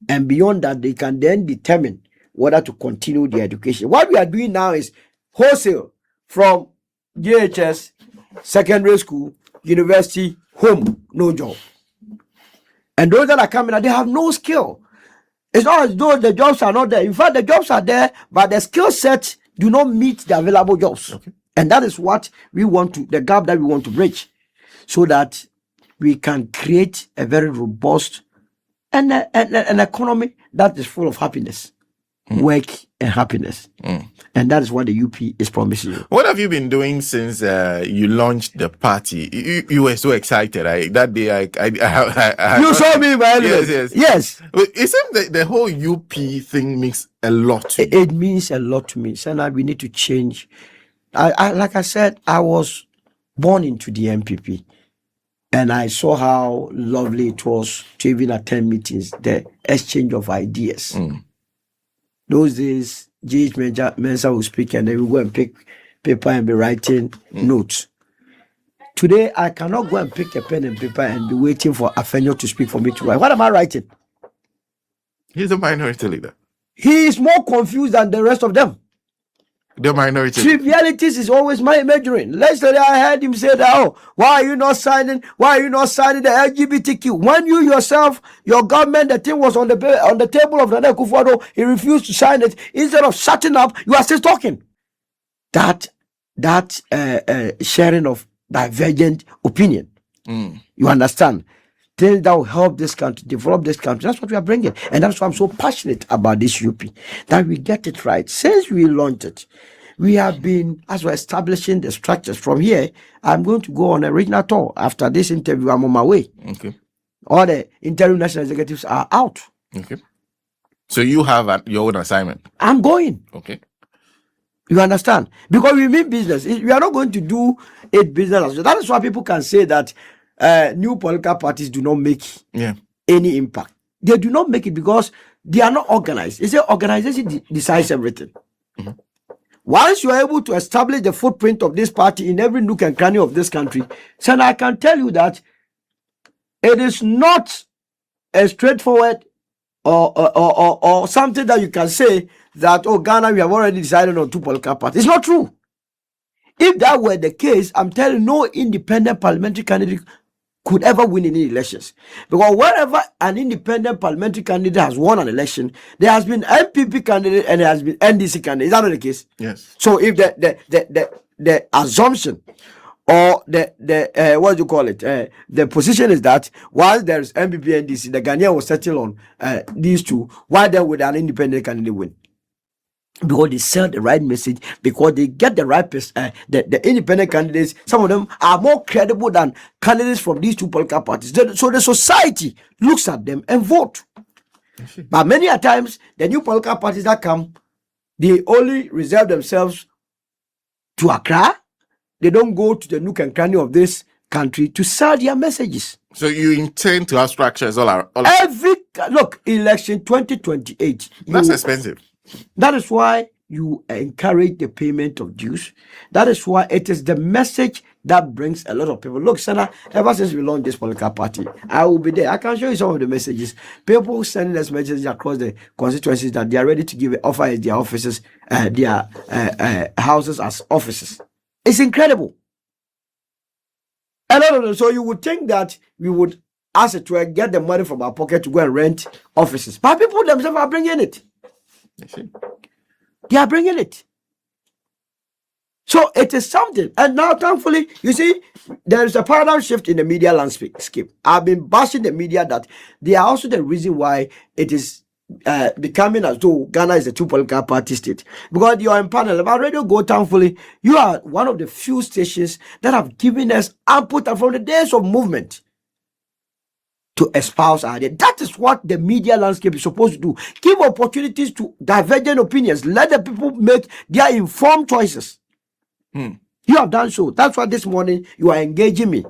And beyond that, they can then determine whether to continue their education. What we are doing now is wholesale from JHS, secondary school, university, home, no job. And those that are coming out, they have no skill. It's not as though the jobs are not there. In fact, the jobs are there, but the skill set do not meet the available jobs. Okay. And that is what we want to, the gap that we want to bridge, so that we can create a very robust and an economy that is full of happiness, work and happiness. And that is what the UP is promising you. What have you been doing since you launched the party? You were so excited. That day, I You saw me, man. Yes. It seems that the whole UP thing means a lot to you. It means a lot to me. So now we need to change. Like I said, I was born into the NPP. And I saw how lovely it was to even attend meetings, the exchange of ideas. Those days, G.H. Mensah will speak and then we go and pick paper and be writing notes. Today, I cannot go and pick a pen and paper and be waiting for Afenyo to speak for me to write. What am I writing? He's a minority leader. He is more confused than the rest of them. The minority. Trivialities is always my measuring. Yesterday I heard him say that, oh, why are you not signing? Why are you not signing the LGBTQ? When you yourself, your government, the thing was on the table of Nana Akufo-Addo, he refused to sign it. Instead of shutting up, you are still talking. That sharing of divergent opinion. You understand? Things that will help this country, develop this country. That's what we are bringing. And that's why I'm so passionate about this UP, that we get it right. Since we launched it, we have been, as we're establishing the structures. From here, I'm going to go on a regional tour. After this interview, I'm on my way. Okay. All the interim national executives are out. Okay. So you have your own assignment. I'm going. Okay. You understand? Because we mean business. We are not going to do it business. That is why people can say that new political parties do not make any impact. They do not make it because they are not organized. It's an organization decides everything. Once you are able to establish the footprint of this party in every nook and cranny of this country, then I can tell you that it is not a straightforward or something that you can say that, oh, Ghana, we have already decided on two political parties. It's not true. If that were the case, I'm telling you, no independent parliamentary candidate could ever win any elections. Because wherever an independent parliamentary candidate has won an election, there has been NPP candidate and there has been NDC candidate. Is that not the case? Yes. So if the assumption or the what do you call it? The position is that while there is NPP and NDC, the Ghanaian will settle on these two. Why then would an independent candidate win? Because they sell the right message, because they get the right person. The independent candidates, some of them are more credible than candidates from these two political parties. So the society looks at them and vote. But many a times, the new political parties that come, they only reserve themselves to Accra. They don't go to the nook and cranny of this country to sell their messages. So you intend to have structures all around? Look, election 2028. That's expensive. That is why you encourage the payment of dues. That is why it is the message that brings a lot of people. Look, Sana, ever since we launched this political party, I will be there. I can show you some of the messages. People sending us messages across the constituencies that they are ready to offer their offices, their houses as offices. It's incredible. A lot of them. So you would think that we would, as it were, get the money from our pocket to go and rent offices. But people themselves are bringing it. They are bringing it. So it is something. And now, thankfully, you see, there is a paradigm shift in the media landscape. I've been bashing the media that they are also the reason why it is becoming as though Ghana is a two political party state. Because you are in panel. About Radio Go, thankfully, you are one of the few stations that have given us output from the days of movement to espouse our idea. That is what the media landscape is supposed to do. Give opportunities to divergent opinions. Let the people make their informed choices. You have done so. That's why this morning you are engaging me.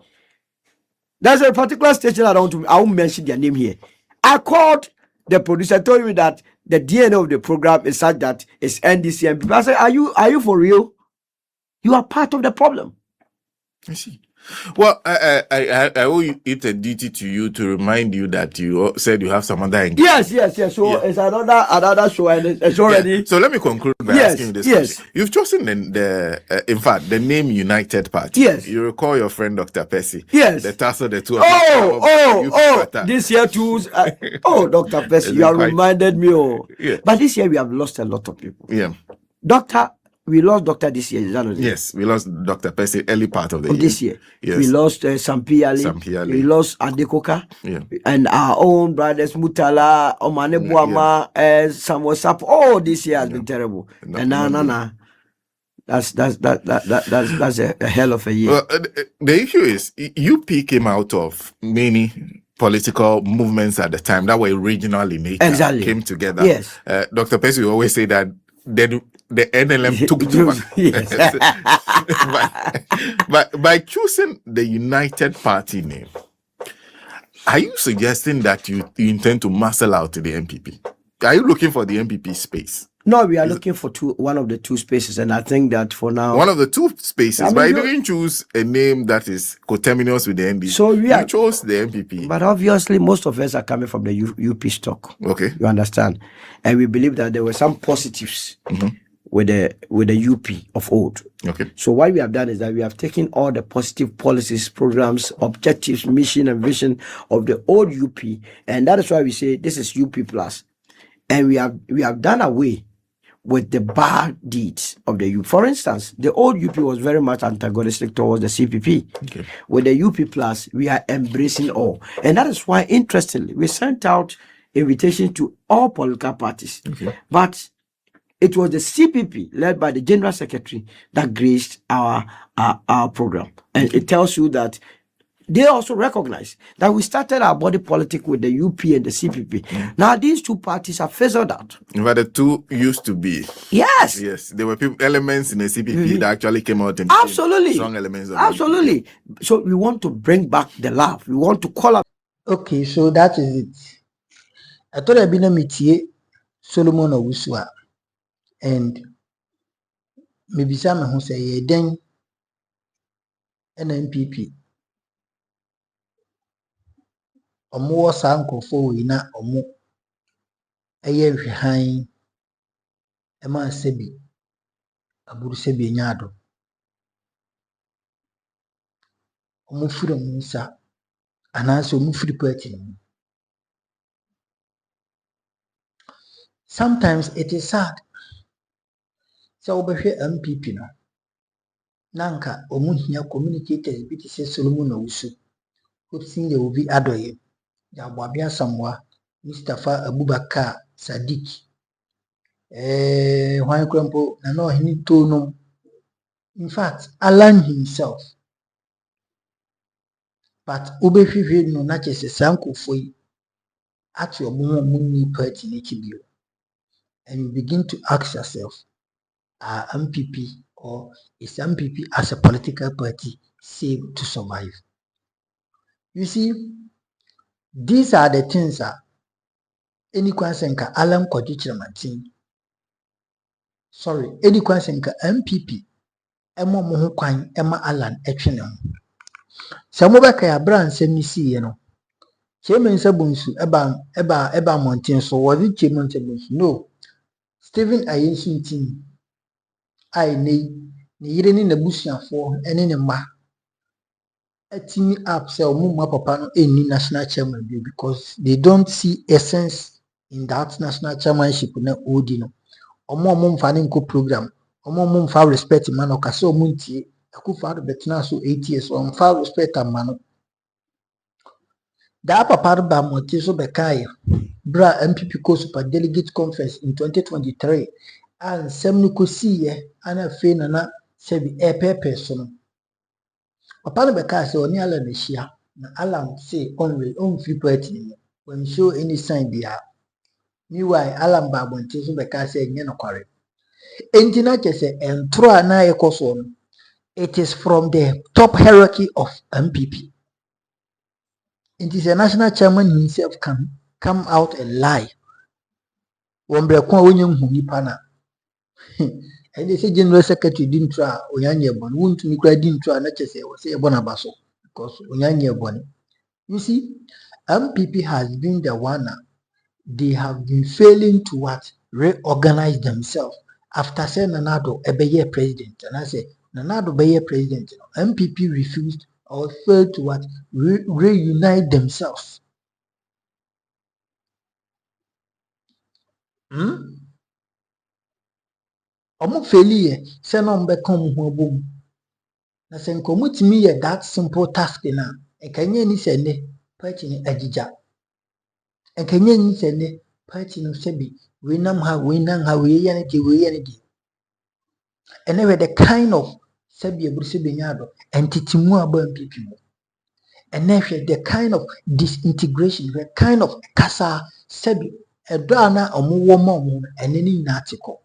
There's a particular station I won't mention their name here. I called the producer, told me that the DNA of the program is such that it's NDC and people. I said, are you for real? You are part of the problem. I see. Well, I owe it a duty to you to remind you that you said you have some other engagement. Yes. So it's another show, and it's already. Yeah. So let me conclude by asking you this question. You've chosen in fact, the name United Party. Yes. You recall your friend Dr. Percy. Yes. The task of the two of you. This year too. Dr. Percy, you have reminded me. Yeah. But this year we have lost a lot of people. Yeah. We lost Doctor this year. Yes, we lost Dr. Percy early part of the year. This year. Yes. We lost Sampiali. We lost Adekoka. Yeah. And our own brothers Mutala, Omane Buama, Samuel Sap. Oh, this year has been terrible. And that's a hell of a year. Well, the issue is UP came out of many political movements at the time that were regional in nature. Exactly. Came together. Yes. Dr. Percy will always say that the NLM took too much. But by choosing the United Party name, are you suggesting that you intend to muscle out the NPP? Are you looking for the NPP space? No, we are looking for one of the two spaces, and I think that for now, one of the two spaces. But you didn't choose a name that is coterminous with the NDP. So you chose the NPP. But obviously, most of us are coming from the UP stock. Okay, you understand, and we believe that there were some positives with the UP of old. Okay. So what we have done is that we have taken all the positive policies, programs, objectives, mission, and vision of the old UP, and that is why we say this is UP plus, and we have done away with the bad deeds of the UP. For instance, the old UP was very much antagonistic towards the CPP. Okay. With the UP plus, we are embracing all. And that is why, interestingly, we sent out invitations to all political parties. Okay. But it was the CPP, led by the General Secretary, that graced our program. And it tells you that they also recognize that we started our body politic with the UP and the CPP. Now these two parties are fizzled out. But the two used to be. Yes. Yes. There were elements in the CPP that actually came out and absolutely strong elements. Absolutely. So we want to bring back the love. We want to call up. Okay, so that is it. I thought I'd been a meeting Solomon Owusua, and maybe some who say then NPP. Omo saa nkofo we na omo eye hwehan ema sebi aburu sebi nyaado omo fura munsa anase omo firi party no. Sometimes it is sad so obehwe MPP no nanka omo hia communicators bi ti se Solomon Owusu hoping they will be adoye Jabwabia Samwa, Mustafa Abubakar Sadiq, Juan Krempo, Nano Hinitono. In fact, Alan himself. But Ubefi no natches a sanko for you at your money party nature. And you begin to ask yourself, are MPP or is MPP as a political party safe to survive? You see, these are the things that any kwansenka Alan Kojichiramantin. Sorry, any kwansenka MPP. Emo moho kwan ema Alan etwene ho. Samobeka ya brand semisi ye no. Chairman Sabunsu eba mountain so was it Chairman Sabunsu? No. Stephen Ayensu team. I ni yire ni nabusuafo ene ne mma. Atimi up say omumma papa no eni national chairman because they don't see essence in that national chairmanship na odi no. Omo mfa ne nko program. Omo mfa respect man okase omuntie akufado betena so 8 years mfa respect amano. Da papa ba montie so bekaye bra MPP ko super delegate conference in 2023 and semni ko siye ana fe na sebi epepe so no. Papa no beka say oni ala na hia na alam say on free party when show any sign dia. Meanwhile alam ba montie so beka say enye no kware. Enti na kese entro ana ekoso no. It is from the top hierarchy of MPP. It is a national chairman himself can come out and lie. One brekwa onye nhuni pana. And they say general secretary didn't try Onyanye Bon. Won't me cry didn't try not just say Bonabaso because Onyanye Bon. You see, MPP has been the one. They have been failing to what reorganize themselves after saying Nanado Ebeye president. And I say Nanado Beye president. MPP refused or failed to what reunite themselves. Omo failure say no mbe come ho bom. Na se nkomo timi ye that simple task na ekanye ni se ne party ni agija. Ekanye ni se ne party no sebi we nam ha we ye ne di. And anyway, the kind of sebi ebusi benyado entity mu aba MPP mu. And then the kind of disintegration, the kind of kasa sebi edana omo wo mo eneni na article.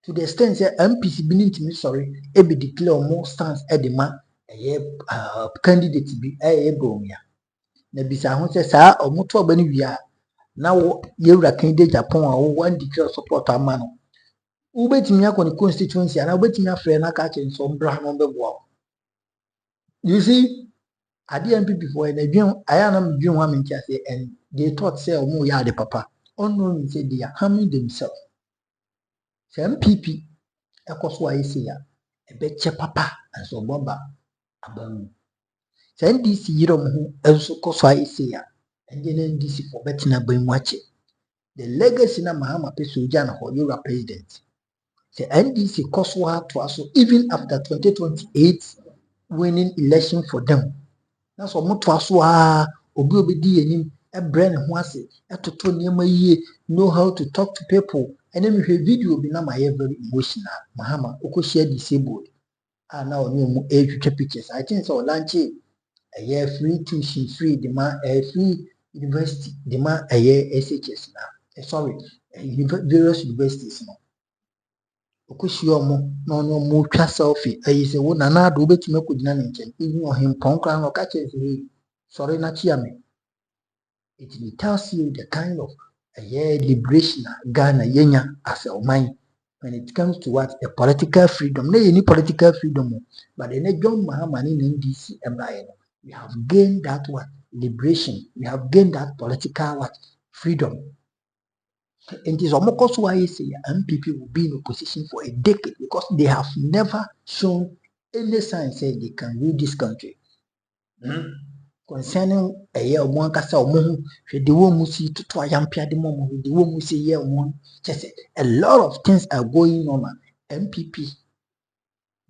To the extent that MPC benin me sorry, be declare more stance edema candidate be bromia. Na bisa ho say sa omoto obani wia na wo yewura candidate Japan a wo one declare support ama no. Ubetimi akọ constituency and ubetimi afre na ka che so mbra no bebo. You see, at the MPP for an adwin ayanam dwin wa me say and they thought say omo ya de papa. Unknown say they are harming themselves. Say MPP ekoswa isi ya ebeche papa anso bomba abamu. Say NDC yirom ho enso koswa isi ya enje NDC for betina bemwache. The legacy na Mahama Pesuja na Hoyura president. The NDC koswa to us even after 2028 winning election for them. That's what mutu aswa obi di enim e brand ho ase etoto niam yie know how to talk to people. And then we video be na my very emotional. Mahama oko share disabled. And now no age pictures. I think so launch a year free tuition free demand free university demand a year SHS now. Sorry, various universities now. Okushio mo no mo twa selfie say wo nana do betime kodina ne nchen even ohempon kran no ka che say sorry na chia me. It tells you the kind of liberation Ghana yenya as a mind when it comes to what a political freedom. No any political freedom, but in John Mahama in NDC we have gained that what liberation. We have gained that political what freedom. And it is almost why I say MPP will be in opposition for a decade because they have never shown any sign say they can rule this country. Concerning a year one cassa or the woman see to try and pay the moment, the woman see year one. Just a lot of things are going on. MPP,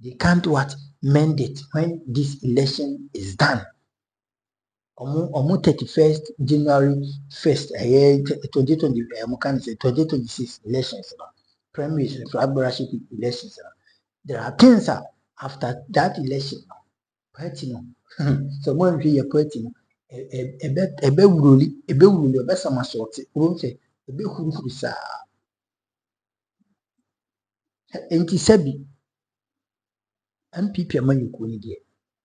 they can't what mandate when this election is done. On 31st January 1st, 2020, 2026 elections, primaries, flagship elections. There are things after that election. Someone be a party, a bewuli, a besama sort, won't say, a behurisa. Ain't sebi, MPP among you, dear.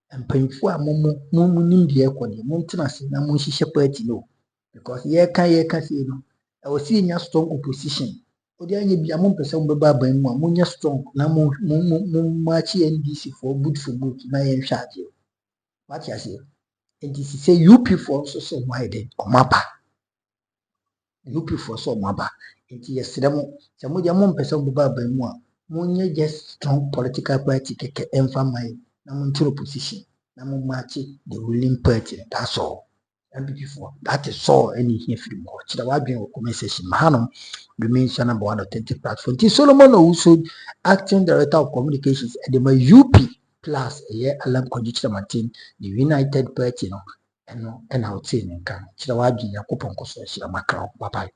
And painful a mumu the equity, Montanas, Namusha party no. Because ye can say no. I was seeing a strong opposition. Or the only be among person baba and Munya strong, Namu Machi NDC for good, na am charge you. What you say? And this is say UP for also so wide or mappa. UP for so mappa. It is some of your mom person baba and Munya just strong political party and family. Namun position, Namun Machi, the ruling party, that's all. And before that is all any here for more. Chidawabi conversation. Mahano remains number 1 authentic platform. Solomon also acting director of communications at the UP plus a year alarm condition maintain the United Party, and I'll say in Chidawabi Yakupon Koso, Macron. Bye bye.